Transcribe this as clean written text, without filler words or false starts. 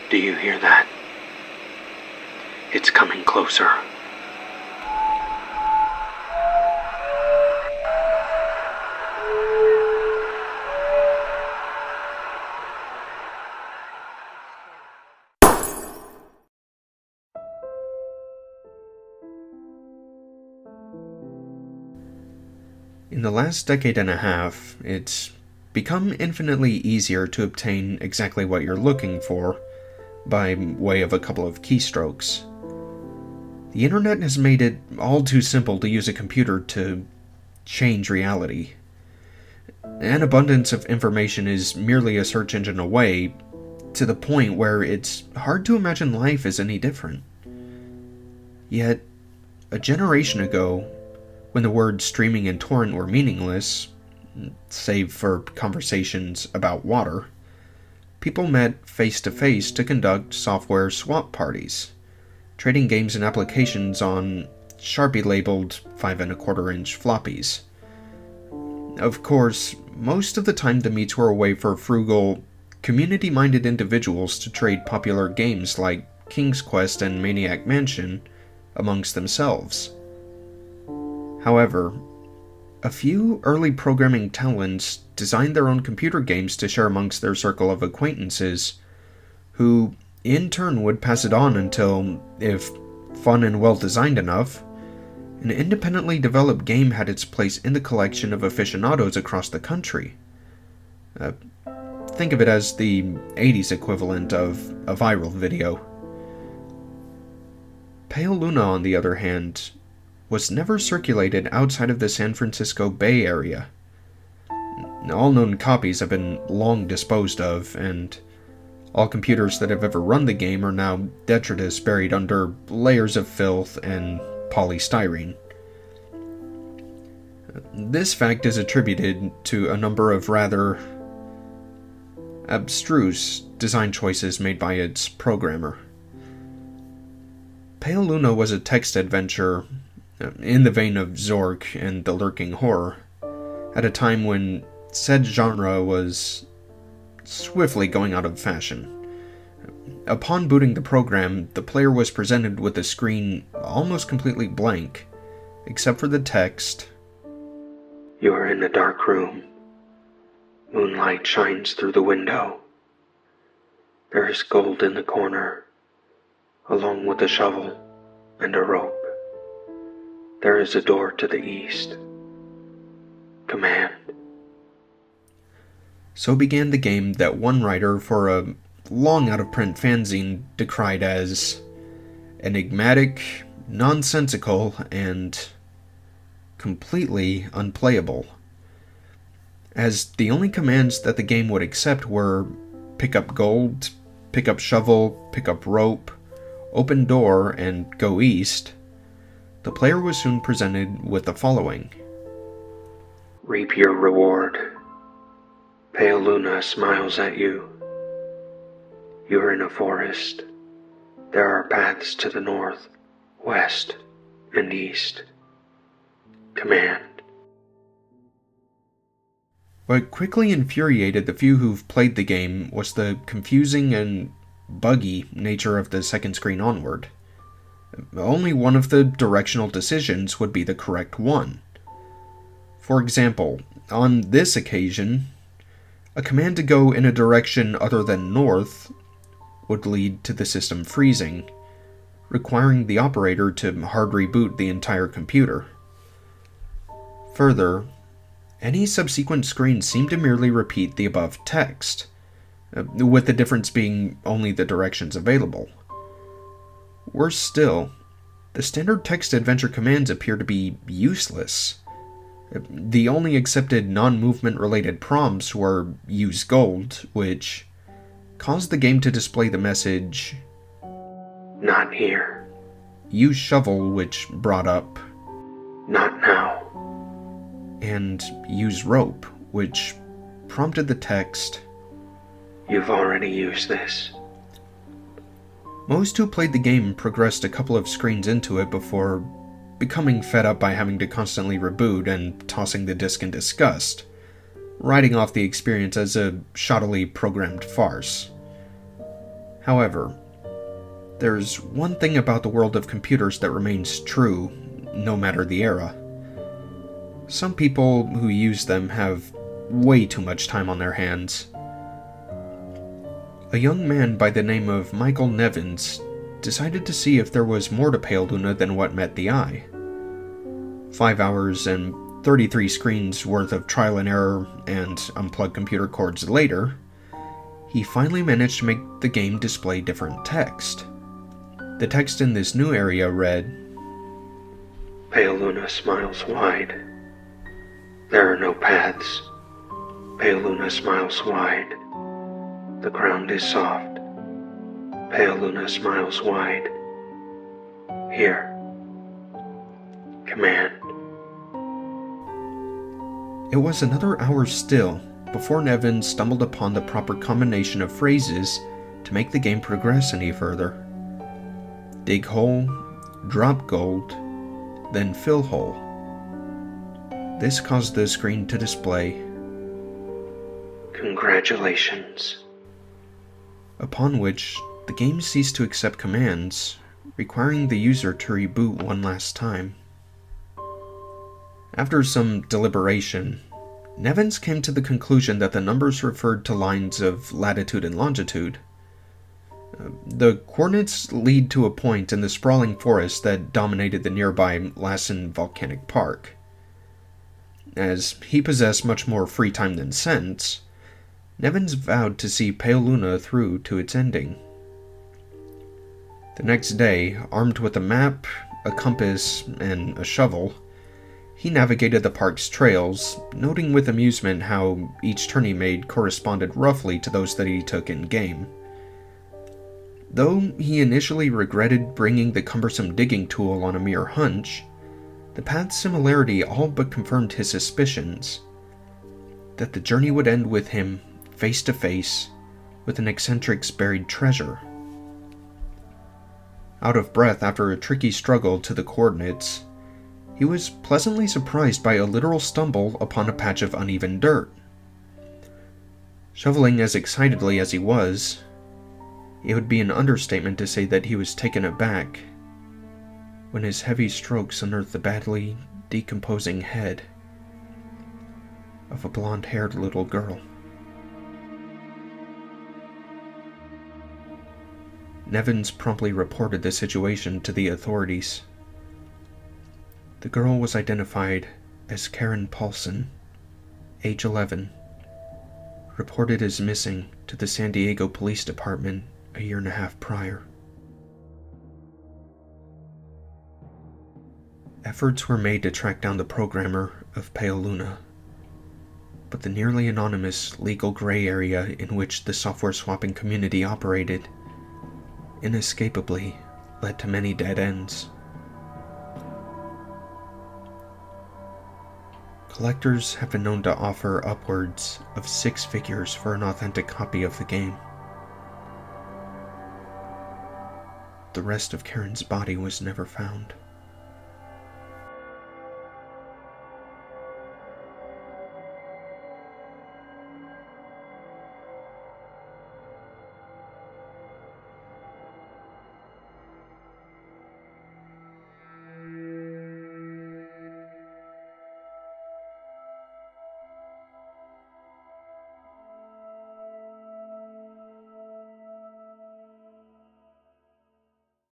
Do you hear that? It's coming closer. In the last decade and a half, it's become infinitely easier to obtain exactly what you're looking for by way of a couple of keystrokes. The internet has made it all too simple to use a computer to change reality. An abundance of information is merely a search engine away, to the point where it's hard to imagine life as any different. Yet, a generation ago, when the words streaming and torrent were meaningless, save for conversations about water, people met face-to-face to conduct software swap parties, trading games and applications on Sharpie-labeled 5 1/4-inch floppies. Of course, most of the time the meets were a way for frugal, community-minded individuals to trade popular games like King's Quest and Maniac Mansion amongst themselves. However, a few early programming talents designed their own computer games to share amongst their circle of acquaintances, who in turn would pass it on until, if fun and well designed enough, an independently developed game had its place in the collection of aficionados across the country. Think of it as the 80s equivalent of a viral video. Pale Luna, on the other hand, was never circulated outside of the San Francisco Bay Area. All known copies have been long disposed of, and all computers that have ever run the game are now detritus buried under layers of filth and polystyrene. This fact is attributed to a number of rather abstruse design choices made by its programmer. Pale Luna was a text adventure in the vein of Zork and The Lurking Horror, at a time when said genre was swiftly going out of fashion. Upon booting the program, the player was presented with a screen almost completely blank, except for the text, "You are in a dark room. Moonlight shines through the window. There is gold in the corner, along with a shovel and a rope. There is a door to the east. Command." So began the game that one writer for a long out-of-print fanzine decried as enigmatic, nonsensical, and completely unplayable, as the only commands that the game would accept were pick up gold, pick up shovel, pick up rope, open door, and go east. The player was soon presented with the following: "Reap your reward. Pale Luna smiles at you. You are in a forest. There are paths to the north, west, and east. Command." What quickly infuriated the few who've played the game was the confusing and buggy nature of the second screen onward. Only one of the directional decisions would be the correct one. For example, on this occasion, a command to go in a direction other than north would lead to the system freezing, requiring the operator to hard reboot the entire computer. Further, any subsequent screen seemed to merely repeat the above text, with the difference being only the directions available. Worse still, the standard text adventure commands appear to be useless. The only accepted non-movement related prompts were use gold, which caused the game to display the message "Not here." Use shovel, which brought up "Not now." and use rope, which prompted the text "You've already used this." Most who played the game progressed a couple of screens into it before becoming fed up by having to constantly reboot and tossing the disc in disgust, writing off the experience as a shoddily programmed farce. However, there's one thing about the world of computers that remains true, no matter the era. Some people who use them have way too much time on their hands. A young man by the name of Michael Nevins decided to see if there was more to Pale Luna than what met the eye. 5 hours and 33 screens worth of trial and error and unplugged computer cords later, he finally managed to make the game display different text. The text in this new area read, Pale Luna smiles wide. There are no paths. Pale Luna smiles wide. The ground is soft. Pale Luna smiles wide. Here. Command. It was another hour still before Nevin stumbled upon the proper combination of phrases to make the game progress any further. Dig hole, drop gold, then fill hole. This caused the screen to display, Congratulations. Upon which the game ceased to accept commands, requiring the user to reboot one last time. After some deliberation, Nevins came to the conclusion that the numbers referred to lines of latitude and longitude. The coordinates lead to a point in the sprawling forest that dominated the nearby Lassen Volcanic Park. As he possessed much more free time than sense, Nevins vowed to see Pale Luna through to its ending. The next day, armed with a map, a compass, and a shovel, he navigated the park's trails, noting with amusement how each turn he made corresponded roughly to those that he took in-game. Though he initially regretted bringing the cumbersome digging tool on a mere hunch, the path's similarity all but confirmed his suspicions that the journey would end with him face to face with an eccentric's buried treasure. Out of breath after a tricky struggle to the coordinates, he was pleasantly surprised by a literal stumble upon a patch of uneven dirt. Shoveling as excitedly as he was, it would be an understatement to say that he was taken aback when his heavy strokes unearthed the badly decomposing head of a blonde-haired little girl. Nevins promptly reported the situation to the authorities. The girl was identified as Karen Paulson, age 11, reported as missing to the San Diego Police Department a year and a half prior. Efforts were made to track down the programmer of Pale Luna, but the nearly anonymous legal gray area in which the software swapping community operated inescapably led to many dead ends. Collectors have been known to offer upwards of 6 figures for an authentic copy of the game. The rest of Karen's body was never found.